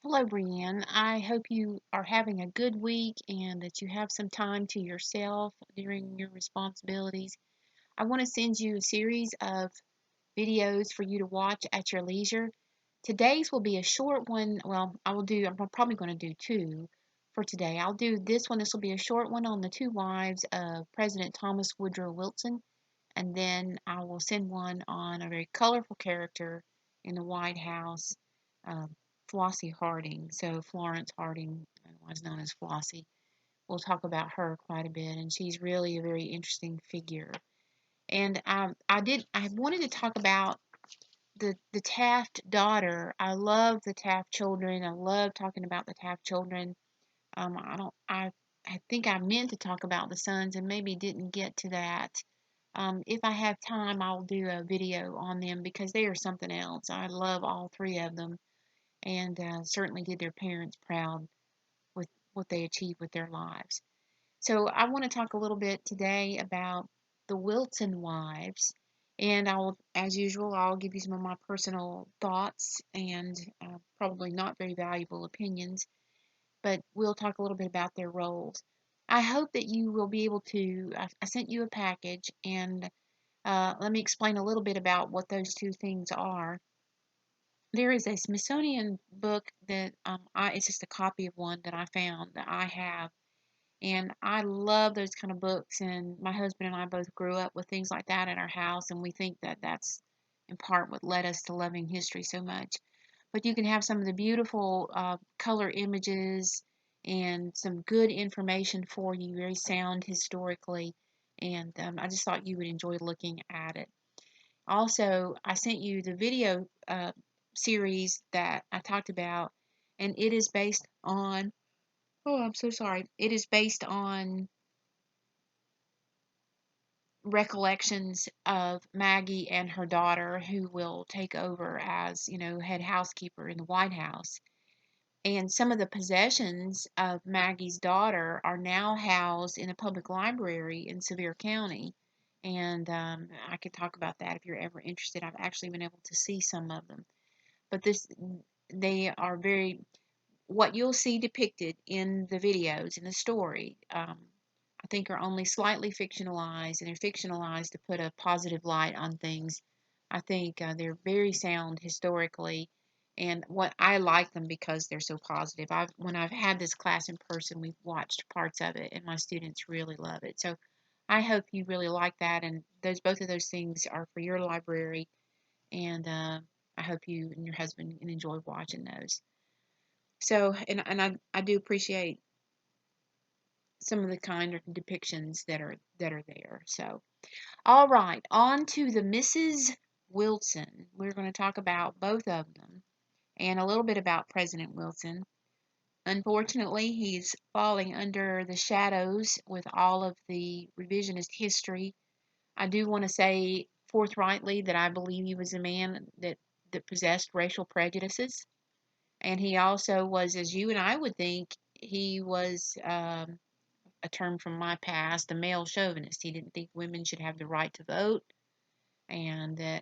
Hello, Brienne. I hope you are having a good week and that you have some time to yourself during your responsibilities. I want to send you a series of videos for you to watch at your leisure. Today's will be a short one. Well, I'm probably going to do two for today. I'll do this one. This will be a short one on the two wives of President Thomas Woodrow Wilson, and then I will send one on a very colorful character in the White House, uh, Flossie Harding. So Florence Harding, otherwise known as Flossie. We'll talk about her quite a bit, and she's really a very interesting figure. And I wanted to talk about the Taft daughter. I love the Taft children. I love talking about the Taft children. I think I meant to talk about the sons and maybe didn't get to that. If I have time, I'll do a video on them because they are something else. I love all three of them and certainly did their parents proud with what they achieved with their lives. So I want to talk a little bit today about the Wilson wives. And as usual, I'll give you some of my personal thoughts and probably not very valuable opinions, but we'll talk a little bit about their roles. I hope that you will be able to. I sent you a package, and let me explain a little bit about what those two things are. There is a Smithsonian book that it's just a copy of one that I found that I have, and I love those kind of books. And my husband and I both grew up with things like that in our house, and we think that that's in part what led us to loving history so much. But you can have some of the beautiful color images and some good information for you, very sound historically. And I just thought you would enjoy looking at it. Also, I sent you the video series that I talked about, and it is based on, oh, I'm so sorry. It is based on recollections of Maggie and her daughter who will take over as, head housekeeper in the White House. And some of the possessions of Maggie's daughter are now housed in a public library in Sevier County. And I could talk about that if you're ever interested. I've actually been able to see some of them. But they are what you'll see depicted in the videos, in the story, I think are only slightly fictionalized, and they're fictionalized to put a positive light on things. I think they're very sound historically, and what I like them because they're so positive. When I've had this class in person, we've watched parts of it, and my students really love it. So I hope you really like that, and both of those things are for your library, and I hope you and your husband can enjoy watching those. So, and I do appreciate some of the kind of depictions that are there. So, all right, on to the Mrs. Wilson. We're going to talk about both of them and a little bit about President Wilson. Unfortunately, he's falling under the shadows with all of the revisionist history. I do want to say forthrightly that I believe he was a man that possessed racial prejudices. And he also was, as you and I would think, he was a term from my past, a male chauvinist. He didn't think women should have the right to vote, and that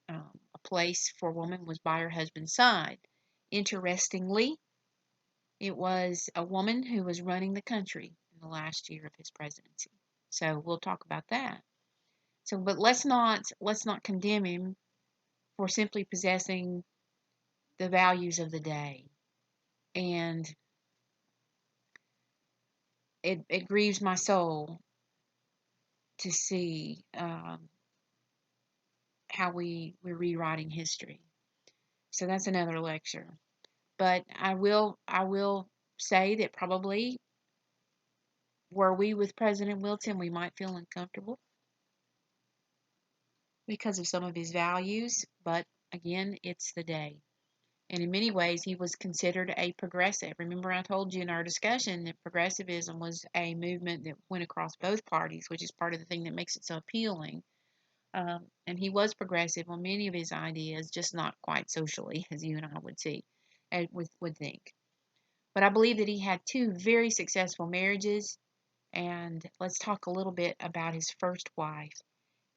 a place for a woman was by her husband's side. Interestingly, it was a woman who was running the country in the last year of his presidency. So we'll talk about that. So, but let's not condemn him for simply possessing the values of the day. And it grieves my soul to see how we're rewriting history. So that's another lecture. But I will say that probably were we with President Wilson, we might feel uncomfortable because of some of his values. But again, it's the day. And in many ways, he was considered a progressive. Remember, I told you in our discussion that progressivism was a movement that went across both parties, which is part of the thing that makes it so appealing. And he was progressive on many of his ideas, just not quite socially, as you and I would see, would think. But I believe that he had two very successful marriages, and let's talk a little bit about his first wife,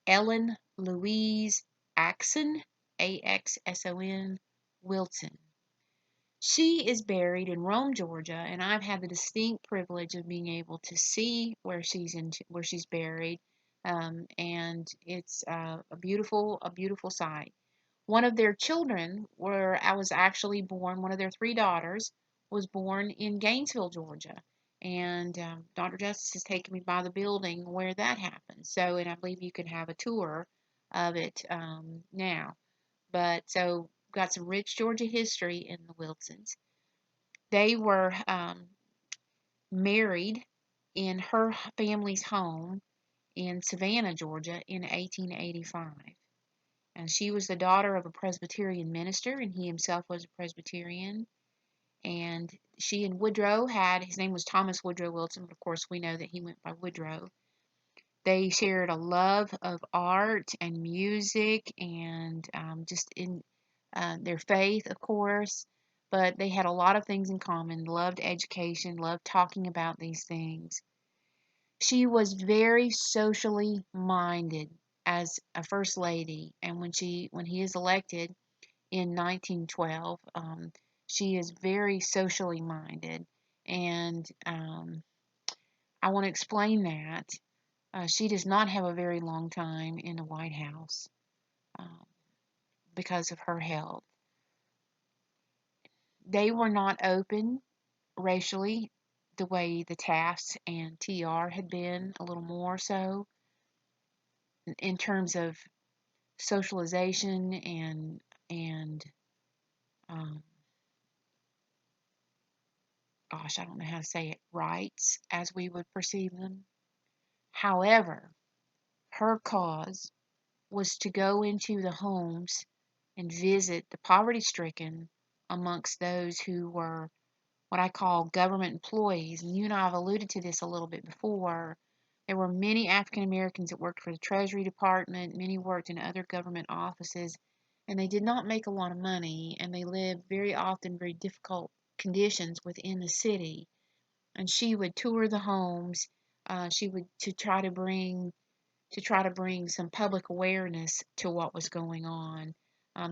Ellen Louise Axson, Axson, Wilson. She is buried in Rome, Georgia, and I've had the distinct privilege of being able to see where she's buried, and it's a beautiful sight. One of their children, where I was actually born, one of their three daughters, was born in Gainesville, Georgia. And Dr. Justice has taken me by the building where that happened. So, and I believe you can have a tour of it now. But so, got some rich Georgia history in the Wilsons. They were married in her family's home in Savannah, Georgia in 1885. And she was the daughter of a Presbyterian minister, and he himself was a Presbyterian. And she and Woodrow had, his name was Thomas Woodrow Wilson, but of course we know that he went by Woodrow. They shared a love of art and music and just in their faith, of course. But they had a lot of things in common, loved education, loved talking about these things. She was very socially minded as a first lady, and when he is elected in 1912, she is very socially minded, and I want to explain that. She does not have a very long time in the White House um, because of her health. They were not open racially the way the Tafts and TR had been, a little more so in terms of socialization and um, gosh, I don't know how to say it, rights as we would perceive them. However, her cause was to go into the homes and visit the poverty stricken amongst those who were what I call government employees. And you and I have alluded to this a little bit before. There were many African Americans that worked for the Treasury Department, many worked in other government offices, and they did not make a lot of money, and they lived very often very difficult conditions within the city. And she would tour the homes. She would to try to bring some public awareness to what was going on.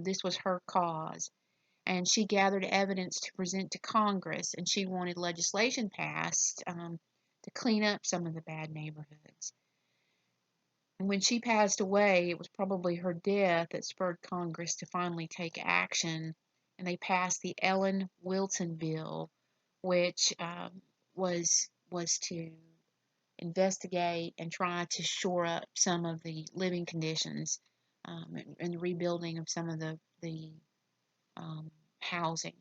This was her cause. And she gathered evidence to present to Congress, and she wanted legislation passed to clean up some of the bad neighborhoods. And when she passed away, it was probably her death that spurred Congress to finally take action, and they passed the Ellen Wilson bill, which was to investigate and try to shore up some of the living conditions and the rebuilding of some of the housing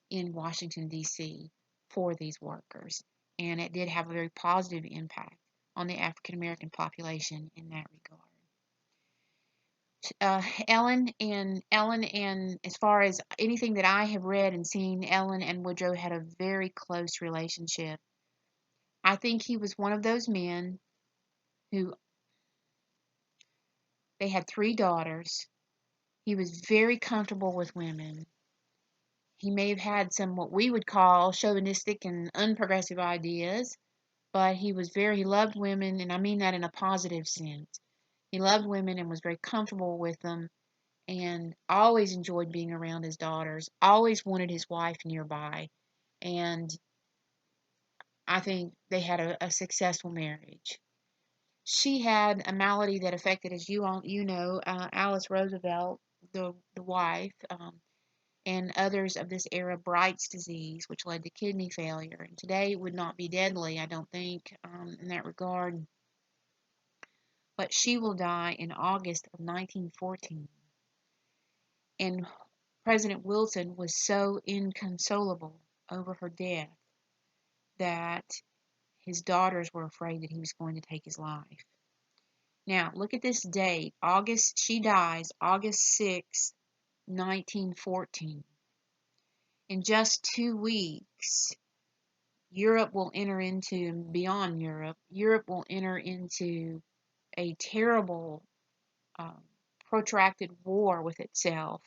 in Washington, D.C. for these workers. And it did have a very positive impact on the African American population in that regard. Ellen and as far as anything that I have read and seen, Ellen and Woodrow had a very close relationship. I think he was one of those men who they had three daughters. He was very comfortable with women. He may have had some what we would call chauvinistic and unprogressive ideas, but he loved women, and I mean that in a positive sense. He loved women and was very comfortable with them and always enjoyed being around his daughters, always wanted his wife nearby, and I think they had a successful marriage. She had a malady that affected, as you know, Alice Roosevelt, the wife, and others of this era, Bright's disease, which led to kidney failure. And today it would not be deadly, I don't think, in that regard. But she will die in August of 1914. And President Wilson was so inconsolable over her death that his daughters were afraid that he was going to take his life. Now, look at this date. She dies August 6, 1914. In just 2 weeks, Europe will enter into, beyond Europe, Europe will enter into a terrible, protracted war with itself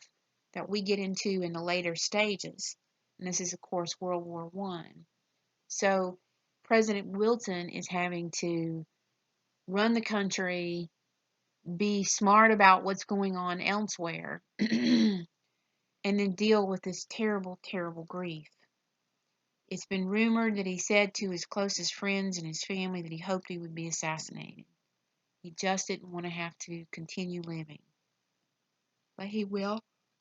that we get into in the later stages. And this is, of course, World War I. So President Wilson is having to run the country, be smart about what's going on elsewhere, and then deal with this terrible, terrible grief. It's been rumored that he said to his closest friends and his family that he hoped he would be assassinated. He just didn't want to have to continue living. But he will.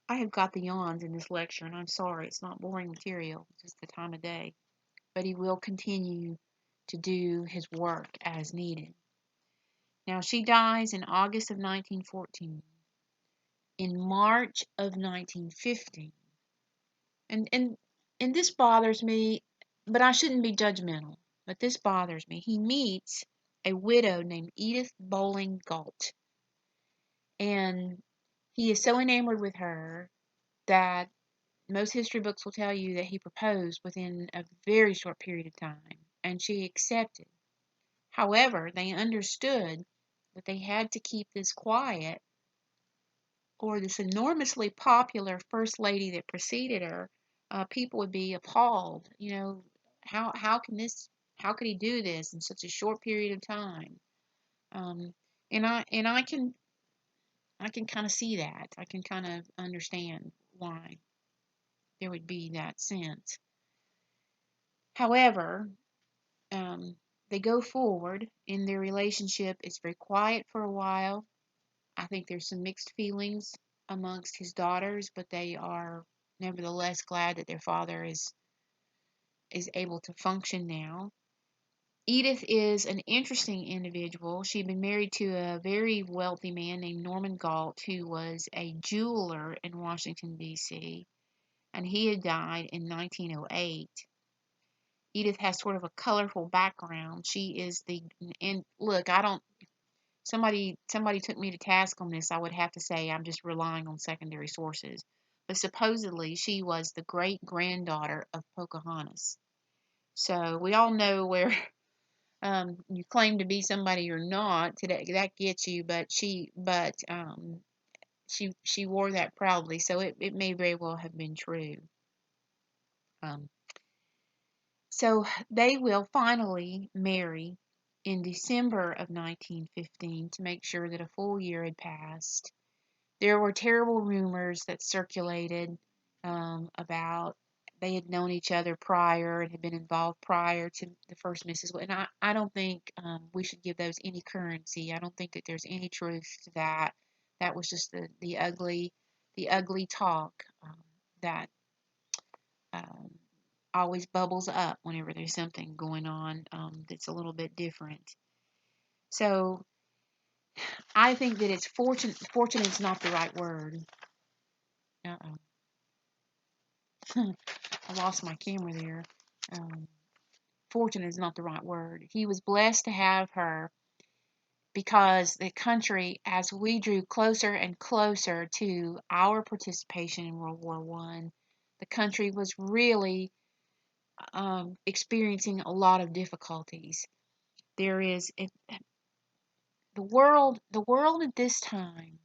I have got the yawns in this lecture, and I'm sorry, it's not boring material, it's just the time of day. But he will continue to do his work as needed. Now, she dies in August of 1914. In March of 1915, and, and, and this bothers me, but I shouldn't be judgmental, but this bothers me. He meets a widow named Edith Bowling Galt, and he is so enamored with her that most history books will tell you that he proposed within a very short period of time, and she accepted. However, they understood that they had to keep this quiet, or this enormously popular first lady that preceded her, people would be appalled. How can this? How could he do this in such a short period of time? Um, and I can kind of see that. I can kind of understand why there would be that sense. However, um, they go forward in their relationship. It's very quiet for a while. I think there's some mixed feelings amongst his daughters, but they are nevertheless glad that their father is able to function now. Edith is an interesting individual. She'd been married to a very wealthy man named Norman Galt, who was a jeweler in Washington, D.C., and he had died in 1908. Edith has sort of a colorful background. She is and look, I don't, somebody took me to task on this, I would have to say I'm just relying on secondary sources. But supposedly she was the great granddaughter of Pocahontas. So we all know where you claim to be somebody or not. Today that gets you, but she wore that proudly, so it may very well have been true. So they will finally marry in December of 1915 to make sure that a full year had passed. There were terrible rumors that circulated about they had known each other prior and had been involved prior to the first Mrs. Wood. And I don't think we should give those any currency. I don't think that there's any truth to that. That was just the ugly talk that um, always bubbles up whenever there's something going on that's a little bit different. So I think that it's fortunate. Fortunate is not the right word. Uh-oh. I lost my camera there. Um, Fortunate is not the right word. He was blessed to have her because the country, as we drew closer and closer to our participation in World War I, the country was really experiencing a lot of difficulties. There is the world at this time.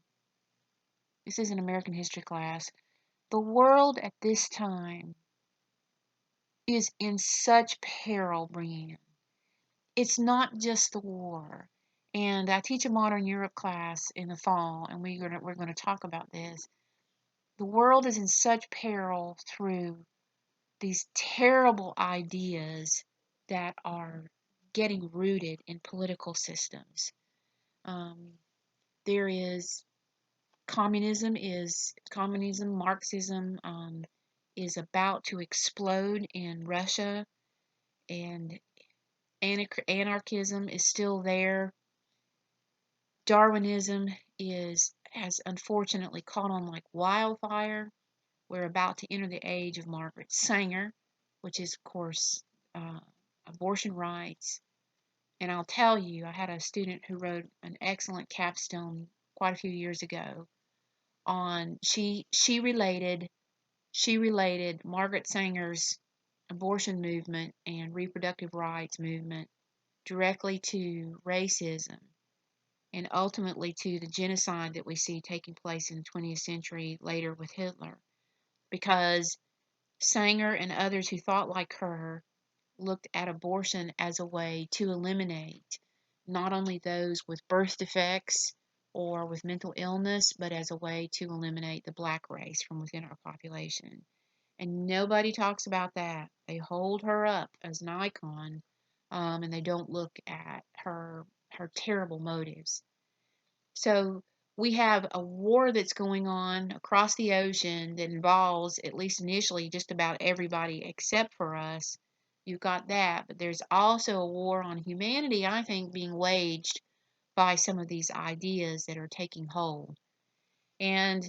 This is an American history class. The world at this time is in such peril, Brienne. It's not just the war. And I teach a modern Europe class in the fall, and we're going to talk about this. The world is in such peril through these terrible ideas that are getting rooted in political systems. Um, there is communism, Marxism is about to explode in Russia, and anarchism is still there. Darwinism has unfortunately caught on like wildfire. We're about to enter the age of Margaret Sanger, which is, of course, uh, abortion rights. And I'll tell you, I had a student who wrote an excellent capstone quite a few years ago on she related Margaret Sanger's abortion movement and reproductive rights movement directly to racism and ultimately to the genocide that we see taking place in the 20th century later with Hitler. Because Sanger and others who thought like her looked at abortion as a way to eliminate not only those with birth defects or with mental illness, but as a way to eliminate the black race from within our population. And nobody talks about that. They hold her up as an icon, and they don't look at her terrible motives. So we have a war that's going on across the ocean that involves, at least initially, just about everybody except for us. You've got that, but there's also a war on humanity, I think, being waged by some of these ideas that are taking hold. And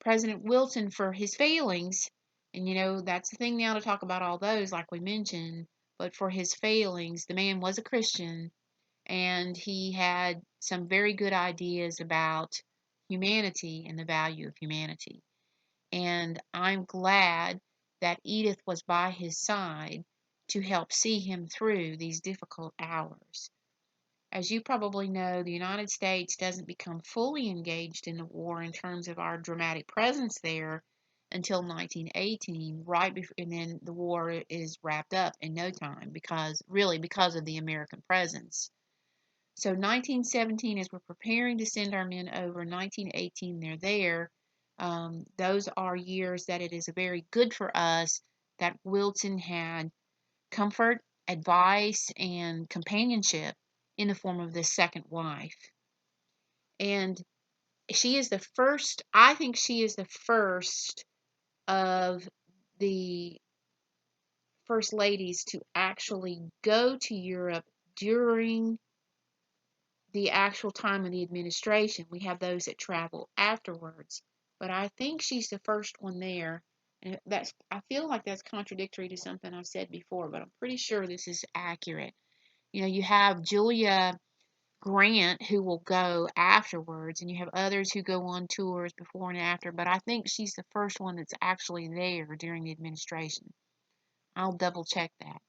President Wilson, for his failings, and that's the thing now to talk about all those, like we mentioned, but for his failings, the man was a Christian and he had some very good ideas about humanity and the value of humanity. And I'm glad that Edith was by his side to help see him through these difficult hours. As you probably know, the United States doesn't become fully engaged in the war in terms of our dramatic presence there until 1918, right before, and then the war is wrapped up in no time because of the American presence. So 1917, as we're preparing to send our men over, 1918, they're there. Those are years that it is very good for us that Wilson had comfort, advice, and companionship in the form of this second wife. And she is the first, I think she is the first of the first ladies to actually go to Europe during the actual time of the administration. We have those that travel afterwards, but I think she's the first one there. And I feel like that's contradictory to something I've said before, but I'm pretty sure this is accurate. You have Julia Grant who will go afterwards, and you have others who go on tours before and after, but I think she's the first one that's actually there during the administration. I'll double check that.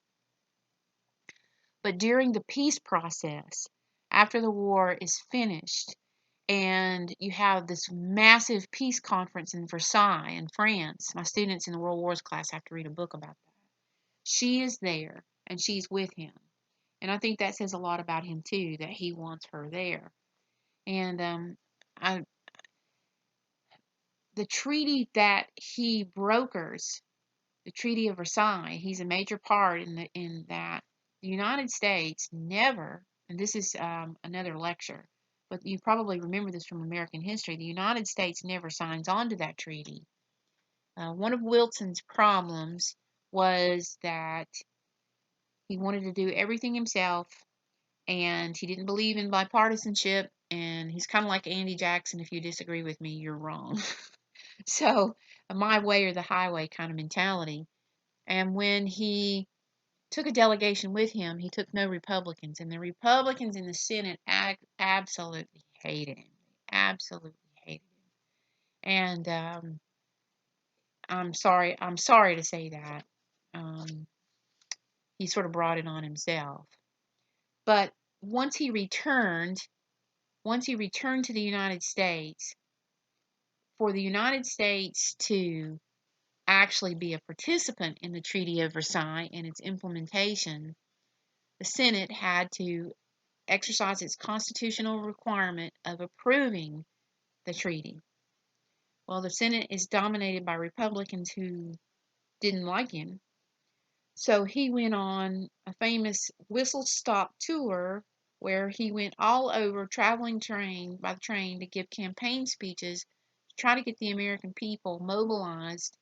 But during the peace process, after the war is finished, and you have this massive peace conference in Versailles in France. My students in the World Wars class have to read a book about that. She is there, and she's with him. And I think that says a lot about him, too, that he wants her there. And the treaty that he brokers, the Treaty of Versailles, he's a major part in that. The United States never, and this is another lecture, but you probably remember this from American history, the United States never signs on to that treaty. One of Wilson's problems was that he wanted to do everything himself, and he didn't believe in bipartisanship, and he's kind of like Andy Jackson. If you disagree with me, you're wrong. So, my way or the highway kind of mentality. And when he took a delegation with him, he took no Republicans, and the Republicans in the Senate absolutely hated him. Absolutely hated him. And I'm sorry to say that. He sort of brought it on himself. But once he returned to the United States, for the United States to actually be a participant in the Treaty of Versailles and its implementation, the Senate had to exercise its constitutional requirement of approving the treaty. Well, the Senate is dominated by Republicans who didn't like him. So he went on a famous whistle stop tour where he went all over traveling by the train to give campaign speeches to try to get the American people mobilized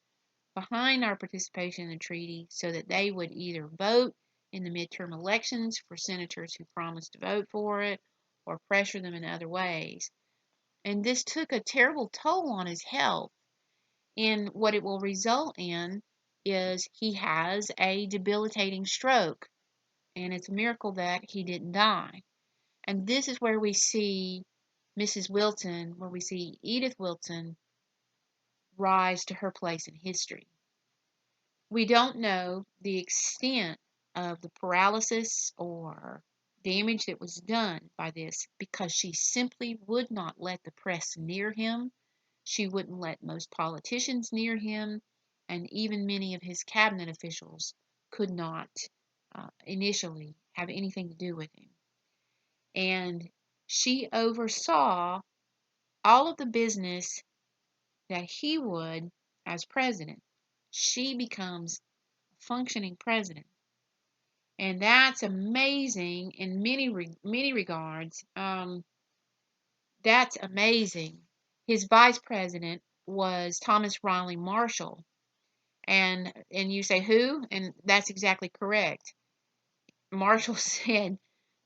behind our participation in the treaty so that they would either vote in the midterm elections for senators who promised to vote for it or pressure them in other ways. And this took a terrible toll on his health. And what it will result in is he has a debilitating stroke. And it's a miracle that he didn't die. And this is where we see Mrs. Wilson, where we see Edith Wilson rise to her place in history. We don't know the extent of the paralysis or damage that was done by this because she simply would not let the press near him. She wouldn't let most politicians near him, and even many of his cabinet officials could not initially have anything to do with him. And she oversaw all of the business that he would as president. She becomes a functioning president. And that's amazing in many regards. That's amazing. His vice president was Thomas Riley Marshall. And you say who? And that's exactly correct. Marshall said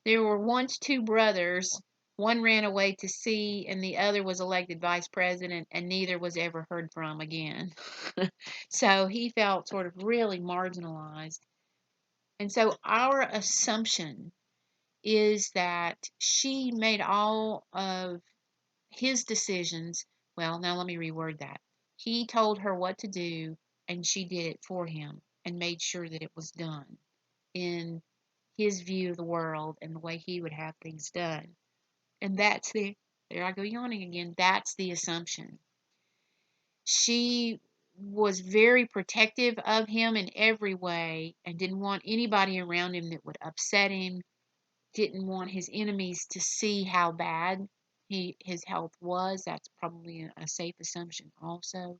there were once two brothers. One ran away to sea, and the other was elected vice president, and neither was ever heard from again. So he felt sort of really marginalized. And so our assumption is that she made all of his decisions. Well, now let me reword that. He told her what to do, and she did it for him and made sure that it was done in his view of the world and the way he would have things done. And there I go yawning again, that's the assumption. She was very protective of him in every way and didn't want anybody around him that would upset him, didn't want his enemies to see how bad his health was. That's probably a safe assumption also.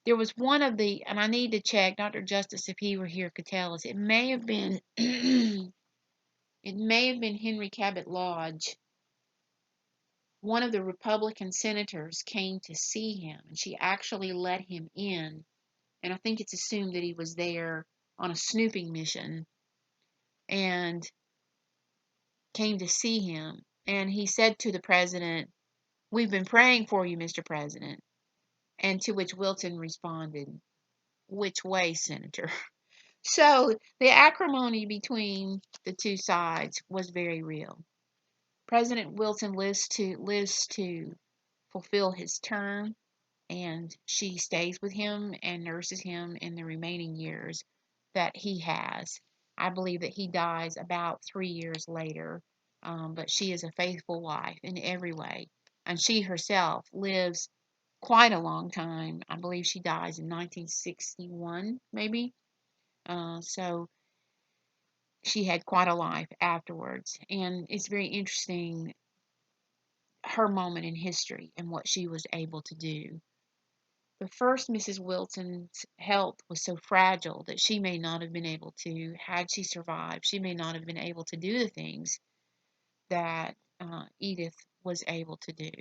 There was one of the, and I need to check, Dr. Justice, if he were here, could tell us. It may have been, it may have been Henry Cabot Lodge. One of the Republican senators came to see him, and she actually let him in. And I think it's assumed that he was there on a snooping mission and came to see him. And he said to the president, "We've been praying for you, Mr. President." And to which Wilson responded, "Which way, Senator?" So the acrimony between the two sides was very real. President Wilson lives to fulfill his term, and she stays with him and nurses him in the remaining years that he has. I believe that he dies about 3 years later, but she is a faithful wife in every way. And she herself lives quite a long time. I believe she dies in 1961, maybe. So she had quite a life afterwards. And it's very interesting, her moment in history and what she was able to do. The first Mrs. Wilson's health was so fragile that she may not have been able to, had she survived, she may not have been able to do the things that Edith was able to do.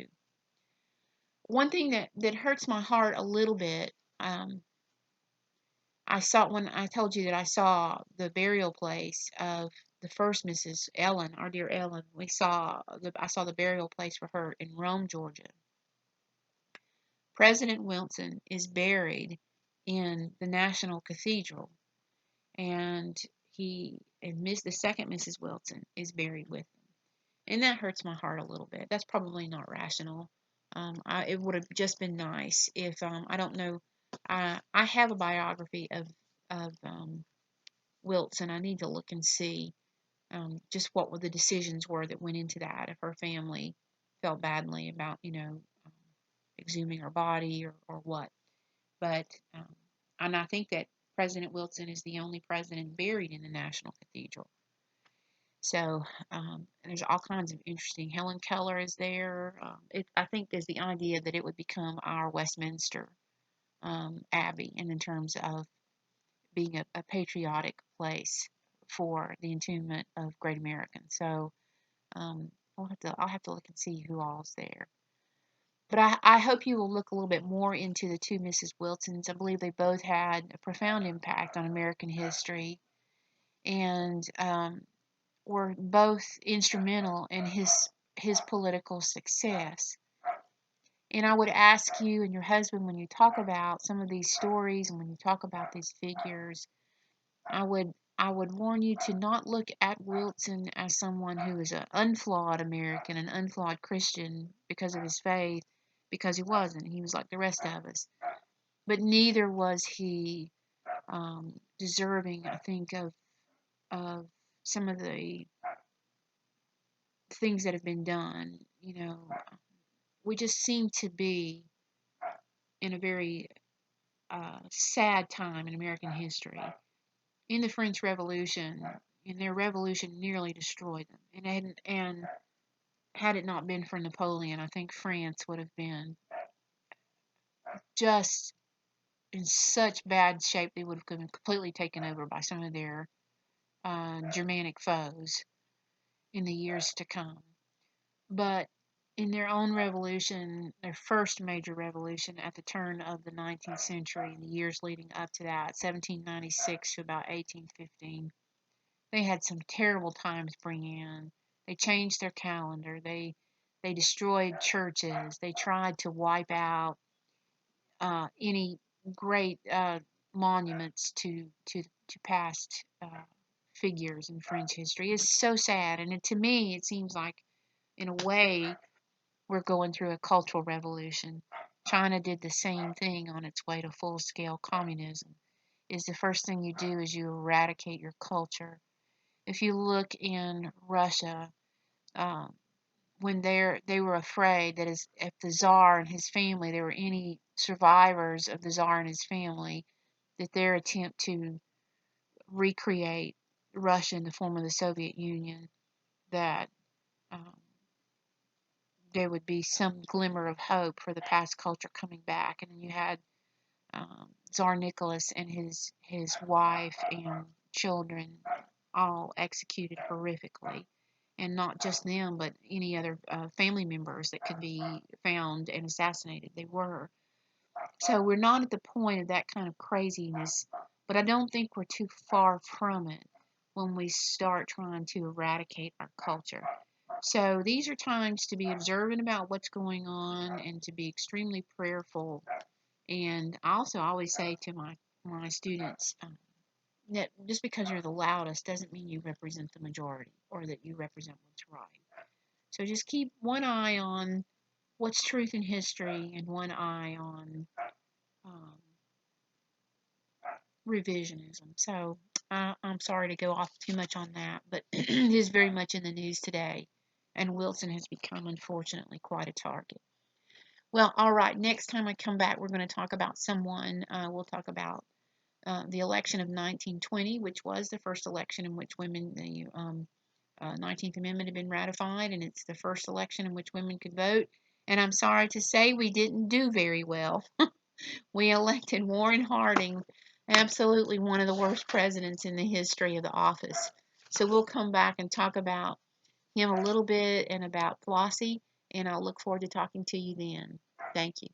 One thing that hurts my heart a little bit, I saw when I told you that I saw the burial place of the first Mrs. Ellen, our dear Ellen. I saw the burial place for her in Rome, Georgia. President Wilson is buried in the National Cathedral, and the second Mrs. Wilson is buried with him, and that hurts my heart a little bit. That's probably not rational. It would have just been nice if I don't know. I have a biography of Wilson. I need to look and see just what were the decisions were that went into that. If her family felt badly about exhuming her body or what. But and I think that President Wilson is the only president buried in the National Cathedral. So there's all kinds of interesting. Helen Keller is there. I think there's the idea that it would become our Westminster Abbey, and in terms of being a patriotic place for the entombment of great Americans. So I'll have to look and see who all's there. But I hope you will look a little bit more into the two Mrs. Wilsons. I believe they both had a profound impact on American history, and were both instrumental in his political success. And I would ask you and your husband, when you talk about some of these stories and when you talk about these figures, I would warn you to not look at Wilson as someone who is an unflawed American, an unflawed Christian because of his faith, because he wasn't. He was like the rest of us. But neither was he deserving, I think, of some of the things that have been done. We just seem to be in a very sad time in American history. In the French Revolution, and their revolution nearly destroyed them. And had it not been for Napoleon, I think France would have been just in such bad shape. They would have been completely taken over by some of their Germanic foes in the years to come. But in their own revolution, their first major revolution at the turn of the 19th century, in the years leading up to that, 1796 to about 1815, they had some terrible times bring in. They changed their calendar. They destroyed churches. They tried to wipe out any great monuments to past figures in French history. It's so sad, and to me, it seems like, in a way, we're going through a cultural revolution. China did the same thing on its way to full-scale communism. Is the first thing you do is you eradicate your culture. If you look in Russia, um, when they were afraid that if the Tsar and his family, there were any survivors of the Tsar and his family, that their attempt to recreate Russia in the form of the Soviet Union, that um, there would be some glimmer of hope for the past culture coming back. And then you had Tsar Nicholas and his wife and children all executed horrifically, and not just them, but any other family members that could be found and assassinated. They were. So we're not at the point of that kind of craziness, but I don't think we're too far from it when we start trying to eradicate our culture. So these are times to be observant about what's going on and to be extremely prayerful. And I also always say to my students that just because you're the loudest doesn't mean you represent the majority or that you represent what's right. So just keep one eye on what's truth in history and one eye on um, revisionism. So I'm sorry to go off too much on that, but it is very much in the news today, and Wilson has become, unfortunately, quite a target. Well, all right, next time I come back, we're going to talk about someone. We'll talk about the election of 1920, which was the first election in which the 19th Amendment had been ratified, and it's the first election in which women could vote. And I'm sorry to say we didn't do very well. We elected Warren Harding, absolutely one of the worst presidents in the history of the office. So we'll come back and talk about him a little bit and about Flossie, and I'll look forward to talking to you then. Thank you.